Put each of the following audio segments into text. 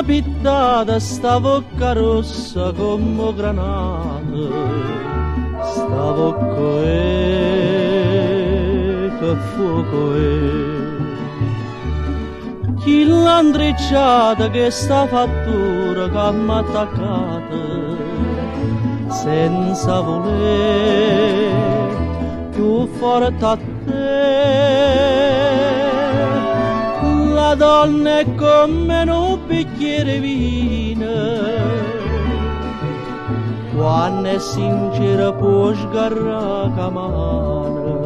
l'ha pittata sta bocca rossa come granata, sta bocca che fuoco è. Chi l'ha intrecciata che sta fattura che m'ha attaccata senza voler più forte a te. La donna è come un bicchiere vino, quando è sincera può sgarrare la mano,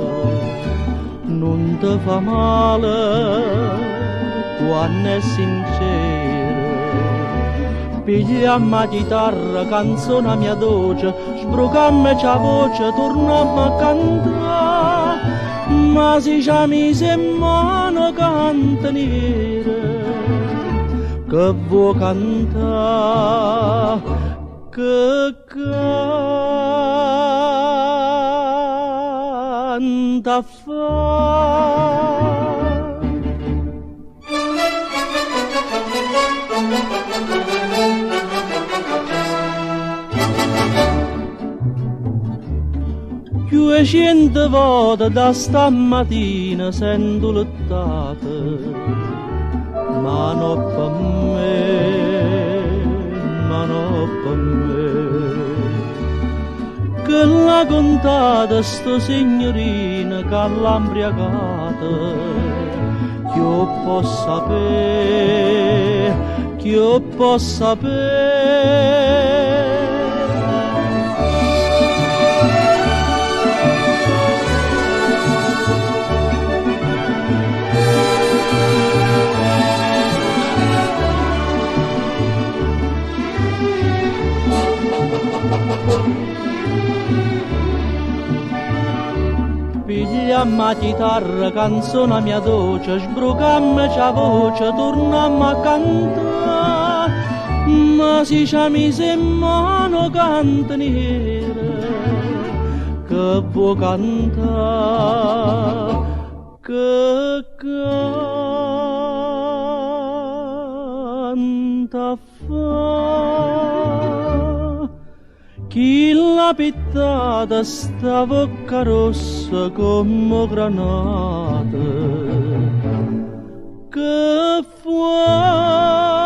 non ti fa male quando è sincera. Pigliammo la chitarra, canzone a mia voce, sbrucammo la voce, tornammo a cantare, ma si ci ha mise in mano canta nera, che vuoi cantare, che canta fa. Più e 100 volte da stamattina sento luttate, ma non per me, ma non per me. Che l'ha contata sto signorina che l'ha imbriagata, che io posso sapere, che io posso sapere. Pigliammo la chitarra, canzone a mia voce, sbrucammo la voce, tornammo a cantare, ma si ci ha mise in mano canta nera, che vuoi cantare, che canta fa. Chi l'ha pittata sta bocca rossa come granata, che fuoco